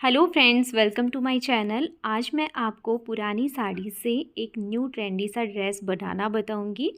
Hello friends, welcome to my channel. आज मैं आपको पुरानी साड़ी से एक न्यू ट्रेंडी सा ड्रेस बनाना बताऊंगी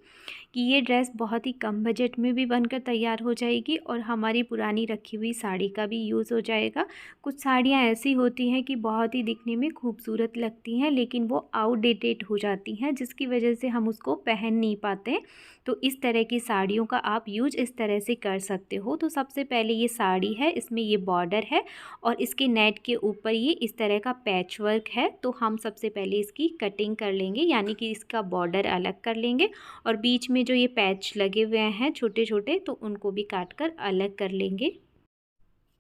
कि ये ड्रेस बहुत ही कम बजट में भी बनकर तैयार हो जाएगी और हमारी पुरानी रखी हुई साड़ी का भी यूज़ हो जाएगा। कुछ साड़ियाँ ऐसी होती हैं कि बहुत ही दिखने में खूबसूरत लगती हैं लेकिन वो आउटडेटेड हो जाती हैं, जिसकी वजह से हम उसको पहन नहीं पाते। तो इस तरह की साड़ियों का आप यूज़ इस तरह से कर सकते हो। तो सबसे पहले ये साड़ी है, इसमें ये बॉर्डर है और इसके नेट के ऊपर ये इस तरह का पैच वर्क है। तो हम सबसे पहले इसकी कटिंग कर लेंगे, यानी कि इसका बॉर्डर अलग कर लेंगे और बीच में जो ये पैच लगे हुए हैं छोटे छोटे, तो उनको भी काट कर अलग कर लेंगे।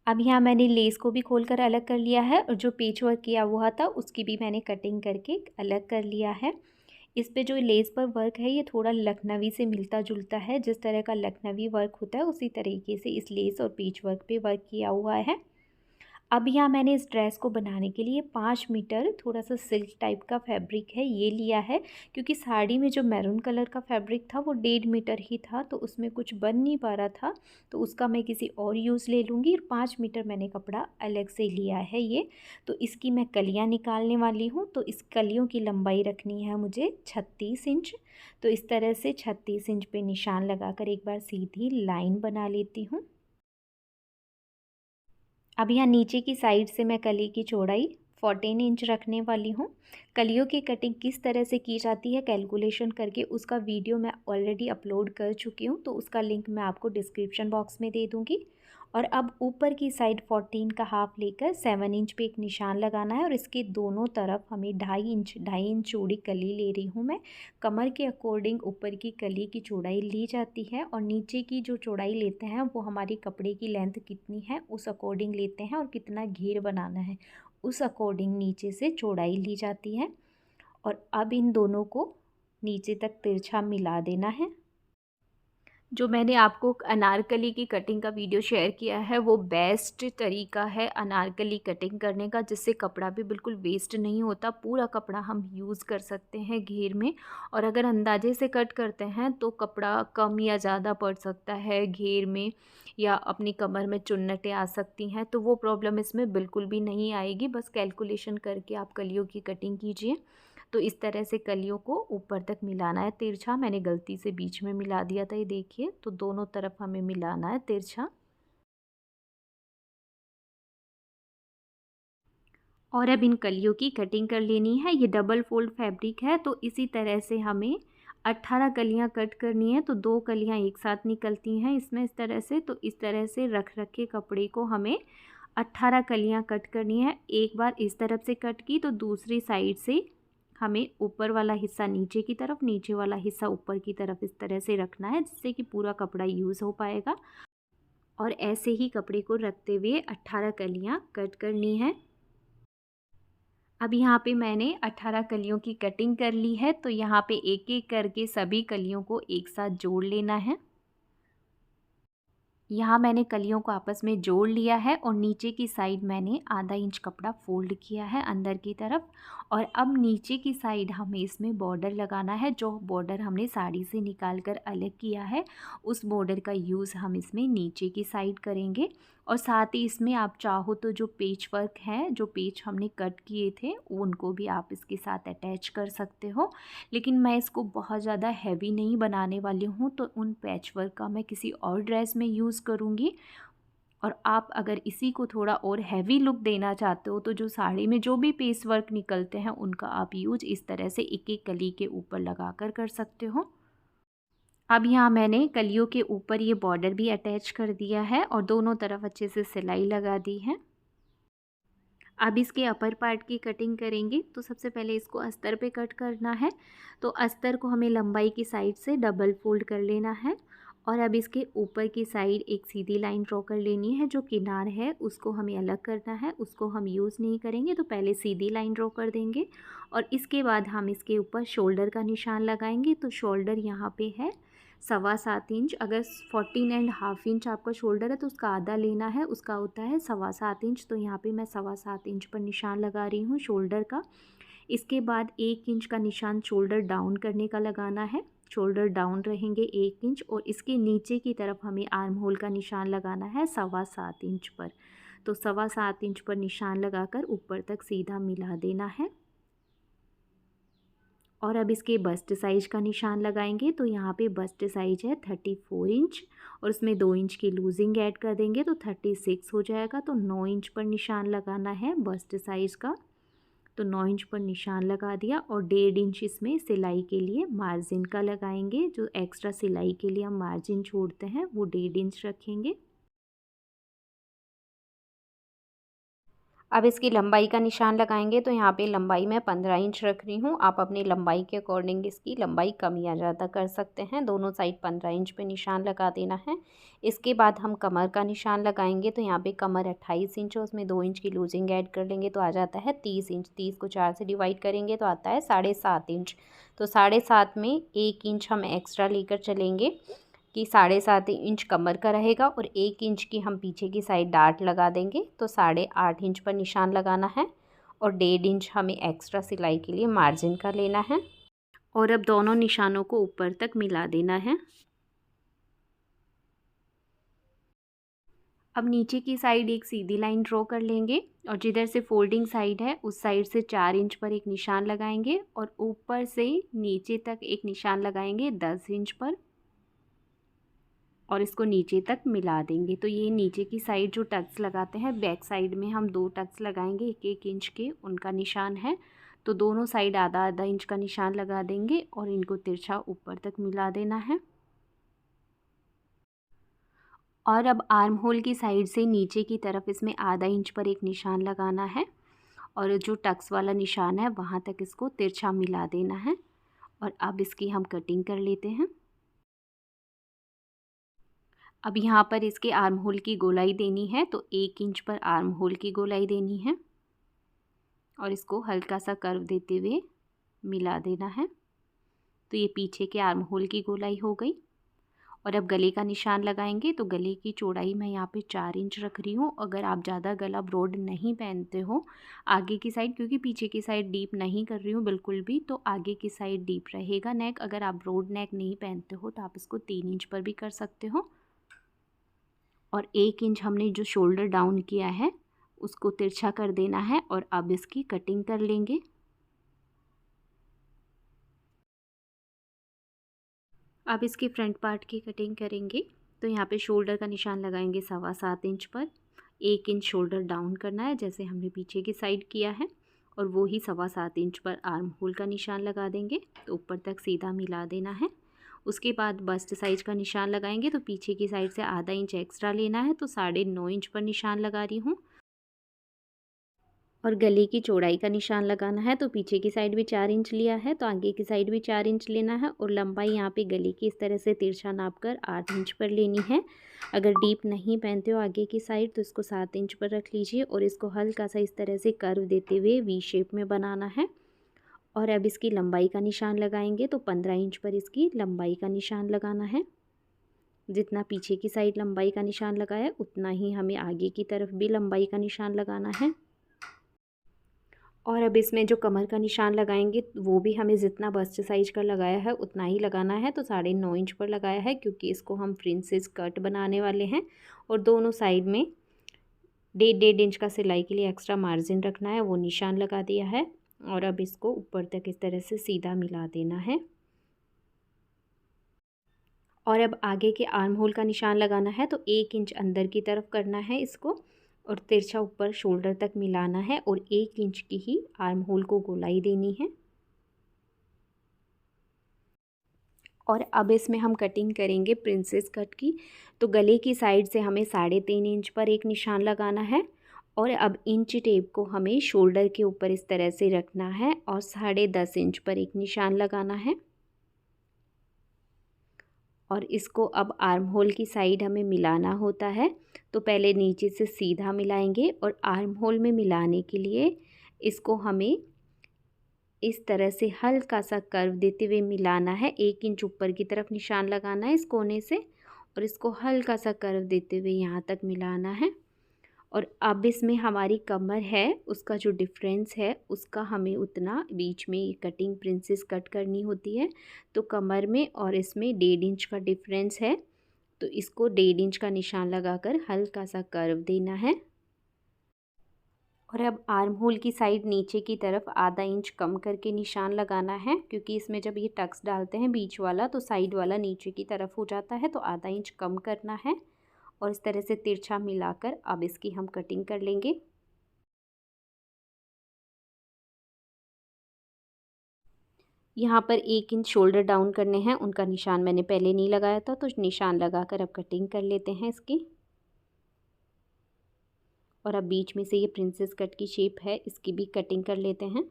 अब यहाँ मैंने लेस को भी खोलकर अलग कर लिया है और जो पेच वर्क किया हुआ था उसकी भी मैंने कटिंग करके अलग कर लिया है। इस पे जो लेस पर वर्क है ये थोड़ा लखनवी से मिलता जुलता है। जिस तरह का लखनवी वर्क होता है उसी तरीके से इस लेस और पेच वर्क पे वर्क किया हुआ है। अब यहाँ मैंने इस ड्रेस को बनाने के लिए 5 मीटर थोड़ा सा सिल्क टाइप का फैब्रिक है ये लिया है, क्योंकि साड़ी में जो मैरून कलर का फैब्रिक था वो 1.5 मीटर ही था, तो उसमें कुछ बन नहीं पा रहा था, तो उसका मैं किसी और यूज़ ले लूँगी। और 5 मीटर मैंने कपड़ा अलग से लिया है ये। तो इसकी मैं कलियाँ निकालने वाली हूँ। तो इस कलियों की लंबाई रखनी है मुझे 36 इंच। तो इस तरह से 36 इंच पे निशान लगाकर एक बार सीधी लाइन बना लेती हूँ। अब यहाँ नीचे की साइड से मैं कली की चौड़ाई 14 इंच रखने वाली हूँ। कलियों की कटिंग किस तरह से की जाती है कैलकुलेशन करके, उसका वीडियो मैं ऑलरेडी अपलोड कर चुकी हूँ, तो उसका लिंक मैं आपको डिस्क्रिप्शन बॉक्स में दे दूँगी। और अब ऊपर की साइड 14 का हाफ लेकर 7 इंच पे एक निशान लगाना है और इसके दोनों तरफ हमें 2.5 इंच चौड़ी कली ले रही हूँ मैं। कमर के अकॉर्डिंग ऊपर की कली की चौड़ाई ली जाती है और नीचे की जो चौड़ाई लेते हैं वो हमारी कपड़े की लेंथ कितनी है उस अकॉर्डिंग लेते हैं और कितना घेर बनाना है उस अकॉर्डिंग नीचे से चौड़ाई ली जाती है। और अब इन दोनों को नीचे तक तिरछा मिला देना है। जो मैंने आपको अनारकली की कटिंग का वीडियो शेयर किया है वो बेस्ट तरीका है अनारकली कटिंग करने का, जिससे कपड़ा भी बिल्कुल वेस्ट नहीं होता। पूरा कपड़ा हम यूज़ कर सकते हैं घेर में। और अगर अंदाजे से कट करते हैं तो कपड़ा कम या ज़्यादा पड़ सकता है घेर में, या अपनी कमर में चुन्नटें आ सकती हैं, तो वो प्रॉब्लम इसमें बिल्कुल भी नहीं आएगी। बस कैलकुलेशन करके आप कलियों की कटिंग कीजिए। तो इस तरह से कलियों को ऊपर तक मिलाना है तिरछा। मैंने गलती से बीच में मिला दिया था, ये देखिए। तो दोनों तरफ हमें मिलाना है तिरछा। और अब इन कलियों की कटिंग कर लेनी है। ये डबल फोल्ड फैब्रिक है, तो इसी तरह से हमें 18 कलियां कट करनी है। तो 2 कलियां एक साथ निकलती हैं इसमें इस तरह से। तो इस तरह से रख रख के कपड़े को हमें 18 कलियां कट करनी है। एक बार इस तरफ से कट की तो दूसरी साइड से हमें ऊपर वाला हिस्सा नीचे की तरफ, नीचे वाला हिस्सा ऊपर की तरफ इस तरह से रखना है, जिससे कि पूरा कपड़ा यूज़ हो पाएगा। और ऐसे ही कपड़े को रखते हुए 18 कलियां कट करनी है। अब यहाँ पे मैंने 18 कलियों की कटिंग कर ली है। तो यहाँ पे एक एक करके सभी कलियों को एक साथ जोड़ लेना है। यहाँ मैंने कलियों को आपस में जोड़ लिया है और नीचे की साइड मैंने आधा इंच कपड़ा फोल्ड किया है अंदर की तरफ। और अब नीचे की साइड हमें इसमें बॉर्डर लगाना है। जो बॉर्डर हमने साड़ी से निकाल कर अलग किया है उस बॉर्डर का यूज़ हम इसमें नीचे की साइड करेंगे। और साथ ही इसमें आप चाहो तो जो पेच वर्क है, जो पेच हमने कट किए थे, उनको भी आप इसके साथ अटैच कर सकते हो। लेकिन मैं इसको बहुत ज़्यादा हैवी नहीं बनाने वाली हूँ, तो उन पैच वर्क का मैं किसी और ड्रेस में यूज़ करूँगी। और आप अगर इसी को थोड़ा और हैवी लुक देना चाहते हो तो जो साड़ी में जो भी पेच वर्क निकलते हैं उनका आप यूज इस तरह से एक एक कली के ऊपर लगा कर सकते हो। अब यहाँ मैंने कलियों के ऊपर ये बॉर्डर भी अटैच कर दिया है और दोनों तरफ अच्छे से सिलाई लगा दी है। अब इसके अपर पार्ट की कटिंग करेंगे। तो सबसे पहले इसको अस्तर पे कट करना है। तो अस्तर को हमें लंबाई की साइड से डबल फोल्ड कर लेना है। और अब इसके ऊपर की साइड एक सीधी लाइन ड्रॉ कर लेनी है। जो किनार है उसको हमें अलग करना है, उसको हम यूज़ नहीं करेंगे, तो पहले सीधी लाइन ड्रॉ कर देंगे। और इसके बाद हम इसके ऊपर शोल्डर का निशान लगाएंगे। तो शोल्डर यहाँ पे है 7.25 इंच। अगर 14.5 इंच आपका शोल्डर है तो उसका आधा लेना है, उसका होता है 7.25 इंच। तो यहाँ पे मैं 7.25 इंच पर निशान लगा रही हूँ शोल्डर का। इसके बाद 1 इंच का निशान शोल्डर डाउन करने का लगाना है। शोल्डर डाउन रहेंगे 1 इंच। और इसके नीचे की तरफ हमें आर्म होल का निशान लगाना है 7.25 इंच पर। तो 7.25 इंच पर निशान लगाकर ऊपर तक सीधा मिला देना है। और अब इसके बस्ट साइज का निशान लगाएंगे। तो यहाँ पे बस्ट साइज है 34 इंच और उसमें 2 इंच की लूजिंग ऐड कर देंगे तो 36 हो जाएगा। तो 9 इंच पर निशान लगाना है बस्ट साइज़ का। तो 9 इंच पर निशान लगा दिया और 1.5 इंच इसमें सिलाई के लिए मार्जिन का लगाएंगे। जो एक्स्ट्रा सिलाई के लिए हम मार्जिन छोड़ते हैं वो 1.5 इंच रखेंगे। अब इसकी लंबाई का निशान लगाएंगे। तो यहाँ पे लंबाई मैं 15 इंच रख रही हूँ। आप अपनी लंबाई के अकॉर्डिंग इसकी लंबाई कम या ज़्यादा कर सकते हैं। दोनों साइड 15 इंच पे निशान लगा देना है। इसके बाद हम कमर का निशान लगाएंगे। तो यहाँ पे कमर 28 इंच है, उसमें 2 इंच की लूजिंग ऐड कर लेंगे तो आ जाता है 30 इंच। 30 को 4 से डिवाइड करेंगे तो आता है 7.5 इंच। तो 7.5 में 1 इंच हम एक्स्ट्रा लेकर चलेंगे कि 7.5 इंच कमर का रहेगा और 1 इंच की हम पीछे की साइड डार्ट लगा देंगे। तो 8.5 इंच पर निशान लगाना है और 1.5 इंच हमें एक्स्ट्रा सिलाई के लिए मार्जिन का लेना है। और अब दोनों निशानों को ऊपर तक मिला देना है। अब नीचे की साइड एक सीधी लाइन ड्रॉ कर लेंगे और जिधर से फोल्डिंग साइड है उस साइड से 4 इंच पर एक निशान लगाएंगे और ऊपर से नीचे तक एक निशान लगाएंगे 10 इंच पर और इसको नीचे तक मिला देंगे। तो ये नीचे की साइड जो टक्स लगाते हैं बैक साइड में हम 2 टक्स लगाएंगे 1-1 इंच के, उनका निशान है। तो दोनों साइड आधा-आधा इंच का निशान लगा देंगे और इनको तिरछा ऊपर तक मिला देना है। और अब आर्म होल की साइड से नीचे की तरफ इसमें आधा इंच पर एक निशान लगाना है और जो टक्स वाला निशान है वहाँ तक इसको तिरछा मिला देना है। और अब इसकी हम कटिंग कर लेते हैं। अब यहाँ पर इसके आर्म होल की गोलाई देनी है तो 1 इंच पर आर्म होल की गोलाई देनी है और इसको हल्का सा कर्व देते हुए मिला देना है। तो ये पीछे के आर्म होल की गोलाई हो गई। और अब गले का निशान लगाएंगे। तो गले की चौड़ाई मैं यहाँ पे 4 इंच रख रही हूँ। अगर आप ज़्यादा गला ब्रॉड नहीं पहनते हो आगे की साइड, क्योंकि पीछे की साइड डीप नहीं कर रही हूँ बिल्कुल भी, तो आगे की साइड डीप रहेगा नेक। अगर आप ब्रॉड नेक नहीं पहनते हो तो आप इसको 3 इंच पर भी कर सकते हो। और 1 इंच हमने जो शोल्डर डाउन किया है उसको तिरछा कर देना है और अब इसकी कटिंग कर लेंगे। अब इसके फ्रंट पार्ट की कटिंग करेंगे। तो यहाँ पे शोल्डर का निशान लगाएंगे 7.25 इंच पर। 1 इंच शोल्डर डाउन करना है जैसे हमने पीछे की साइड किया है और वो ही 7.25 इंच पर आर्म होल का निशान लगा देंगे। तो ऊपर तक सीधा मिला देना है। उसके बाद बस्ट साइज का निशान लगाएंगे। तो पीछे की साइड से आधा इंच एक्स्ट्रा लेना है। तो 9.5 इंच पर निशान लगा रही हूँ। और गले की चौड़ाई का निशान लगाना है। तो पीछे की साइड भी 4 इंच लिया है तो आगे की साइड भी 4 इंच लेना है। और लंबाई यहाँ पे गले की इस तरह से तिरछा नाप कर 8 इंच पर लेनी है। अगर डीप नहीं पहनते हो आगे की साइड तो इसको 7 इंच पर रख लीजिए और इसको हल्का सा इस तरह से कर्व देते हुए वी शेप में बनाना है। और अब इसकी लंबाई का निशान लगाएंगे। तो 15 इंच पर इसकी लंबाई का निशान लगाना है। जितना पीछे की साइड लंबाई का निशान लगाया उतना ही हमें आगे की तरफ भी लंबाई का निशान लगाना है। और अब इसमें जो कमर का निशान लगाएंगे वो भी हमें जितना बस्ट साइज का लगाया है उतना ही लगाना है। तो 9.5 इंच पर लगाया है क्योंकि इसको हम प्रिंसेस कट बनाने वाले हैं। और दोनों साइड में 1.5 इंच का सिलाई के लिए एक्स्ट्रा मार्जिन रखना है, वो निशान लगा दिया है। और अब इसको ऊपर तक इस तरह से सीधा मिला देना है। और अब आगे के आर्म होल का निशान लगाना है। तो 1 इंच अंदर की तरफ करना है इसको और तिरछा ऊपर शोल्डर तक मिलाना है और 1 इंच की ही आर्म होल को गोलाई देनी है। और अब इसमें हम कटिंग करेंगे प्रिंसेस कट की। तो गले की साइड से हमें 3.5 इंच पर एक निशान लगाना है। और अब इंच टेप को हमें शोल्डर के ऊपर इस तरह से रखना है और 10.5 इंच पर एक निशान लगाना है। और इसको अब आर्म होल की साइड हमें मिलाना होता है। तो पहले नीचे से सीधा मिलाएंगे और आर्म होल में मिलाने के लिए इसको हमें इस तरह से हल्का सा कर्व देते हुए मिलाना है। 1 इंच ऊपर की तरफ निशान लगाना है इस कोने से और इसको हल्का सा कर्व देते हुए यहाँ तक मिलाना है। और अब इसमें हमारी कमर है उसका जो डिफरेंस है उसका हमें उतना बीच में ये कटिंग प्रिंसेस कट करनी होती है। तो कमर में और इसमें 1.5 इंच का डिफरेंस है। तो इसको 1.5 इंच का निशान लगाकर हल्का सा कर्व देना है। और अब आर्म होल की साइड नीचे की तरफ आधा इंच कम करके निशान लगाना है, क्योंकि इसमें जब ये टक्स डालते हैं बीच वाला तो साइड वाला नीचे की तरफ हो जाता है, तो आधा इंच कम करना है। और इस तरह से तिरछा मिलाकर अब इसकी हम कटिंग कर लेंगे। यहाँ पर 1 इंच शोल्डर डाउन करने हैं, उनका निशान मैंने पहले नहीं लगाया था, तो निशान लगाकर अब कटिंग कर लेते हैं इसकी। और अब बीच में से ये प्रिंसेस कट की शेप है, इसकी भी कटिंग कर लेते हैं।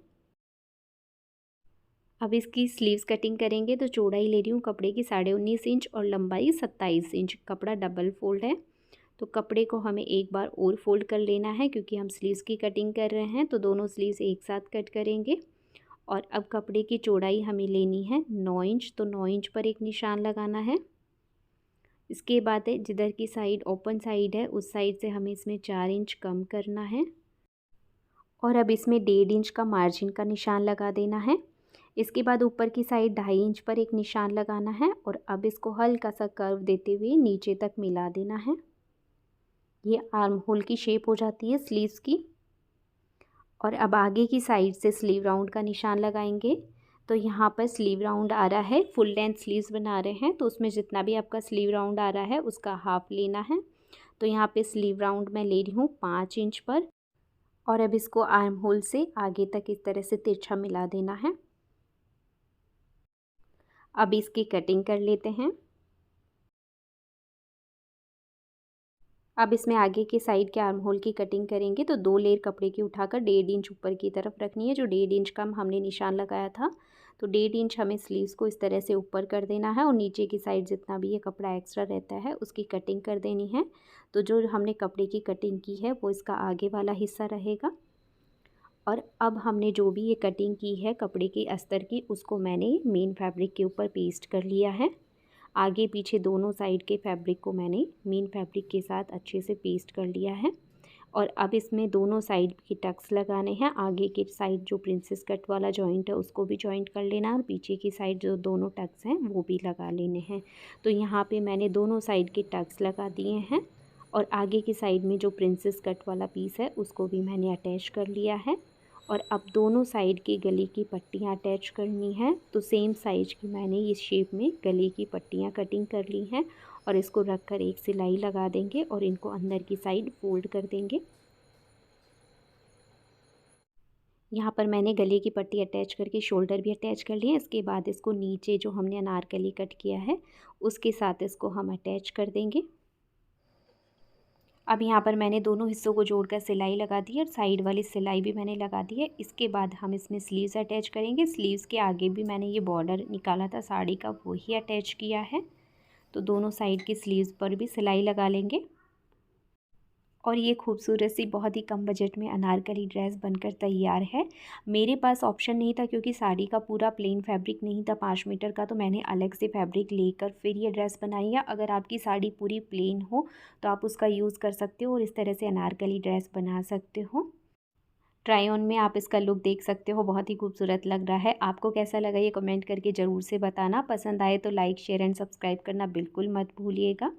अब इसकी स्लीव्स कटिंग करेंगे, तो चौड़ाई ले रही हूँ कपड़े की 19.5 इंच और लंबाई 27 इंच। कपड़ा डबल फोल्ड है, तो कपड़े को हमें एक बार और फोल्ड कर लेना है, क्योंकि हम स्लीव्स की कटिंग कर रहे हैं, तो दोनों स्लीव्स एक साथ कट करेंगे। और अब कपड़े की चौड़ाई हमें लेनी है 9 इंच, तो 9 इंच पर एक निशान लगाना है। इसके बाद है जिधर की साइड ओपन साइड है उस साइड से हमें इसमें 4 इंच कम करना है। और अब इसमें 1.5 इंच का मार्जिन का निशान लगा देना है। इसके बाद ऊपर की साइड 2.5 इंच पर एक निशान लगाना है, और अब इसको हल्का सा कर्व देते हुए नीचे तक मिला देना है। ये आर्म होल की शेप हो जाती है स्लीव्स की। और अब आगे की साइड से स्लीव राउंड का निशान लगाएंगे। तो यहाँ पर स्लीव राउंड आ रहा है, फुल लेंथ स्लीव्स बना रहे हैं, तो उसमें जितना भी आपका स्लीव राउंड आ रहा है उसका हाफ लेना है। तो यहाँ पे स्लीव राउंड मैं ले रही हूँ 5 इंच पर। और अब इसको आर्म होल से आगे तक इस तरह से तिरछा मिला देना है। अब इसकी कटिंग कर लेते हैं। अब इसमें आगे के साइड के आर्म होल की कटिंग करेंगे, तो 2 लेयर कपड़े की उठाकर 1.5 इंच ऊपर की तरफ रखनी है। जो 1.5 इंच का हमने निशान लगाया था, तो 1.5 इंच हमें स्लीव्स को इस तरह से ऊपर कर देना है, और नीचे की साइड जितना भी ये कपड़ा एक्स्ट्रा रहता है उसकी कटिंग कर देनी है। तो जो हमने कपड़े की कटिंग की है वो इसका आगे वाला हिस्सा रहेगा। और अब हमने जो भी ये कटिंग की है कपड़े के अस्तर की, उसको मैंने मेन फैब्रिक के ऊपर पेस्ट कर लिया है। आगे पीछे दोनों साइड के फैब्रिक को मैंने मेन फैब्रिक के साथ अच्छे से पेस्ट कर लिया है। और अब इसमें दोनों साइड के टक्स लगाने हैं। आगे की साइड जो प्रिंसेस कट वाला जॉइंट है उसको भी जॉइंट कर लेना है, और पीछे की साइड जो दोनों टक्स हैं वो भी लगा लेने हैं। तो यहाँ पे मैंने दोनों साइड के टक्स लगा दिए हैं, और आगे की साइड में जो प्रिंसेस कट वाला पीस है उसको भी मैंने अटैच कर लिया है। और अब दोनों साइड की गले की पट्टियाँ अटैच करनी है, तो सेम साइज की मैंने इस शेप में गले की पट्टियाँ कटिंग कर ली हैं। और इसको रख कर एक सिलाई लगा देंगे और इनको अंदर की साइड फोल्ड कर देंगे। यहाँ पर मैंने गले की पट्टी अटैच करके शोल्डर भी अटैच कर लिए। इसके बाद इसको नीचे जो हमने अनारकली कट किया है उसके साथ इसको हम अटैच कर देंगे। अब यहाँ पर मैंने दोनों हिस्सों को जोड़कर सिलाई लगा दी है, और साइड वाली सिलाई भी मैंने लगा दी है। इसके बाद हम इसमें स्लीव्स अटैच करेंगे। स्लीव्स के आगे भी मैंने ये बॉर्डर निकाला था साड़ी का, वही अटैच किया है। तो दोनों साइड की स्लीव्स पर भी सिलाई लगा लेंगे। और ये खूबसूरत सी बहुत ही कम बजट में अनारकली ड्रेस बनकर तैयार है। मेरे पास ऑप्शन नहीं था, क्योंकि साड़ी का पूरा प्लेन फैब्रिक नहीं था 5 मीटर का, तो मैंने अलग से फैब्रिक लेकर फिर ये ड्रेस बनाई है। अगर आपकी साड़ी पूरी प्लेन हो तो आप उसका यूज़ कर सकते हो और इस तरह से अनारकली ड्रेस बना सकते हो। ट्राई ऑन में आप इसका लुक देख सकते हो, बहुत ही खूबसूरत लग रहा है। आपको कैसा लगा ये कमेंट करके ज़रूर से बताना। पसंद आए तो लाइक शेयर एंड सब्सक्राइब करना बिल्कुल मत भूलिएगा।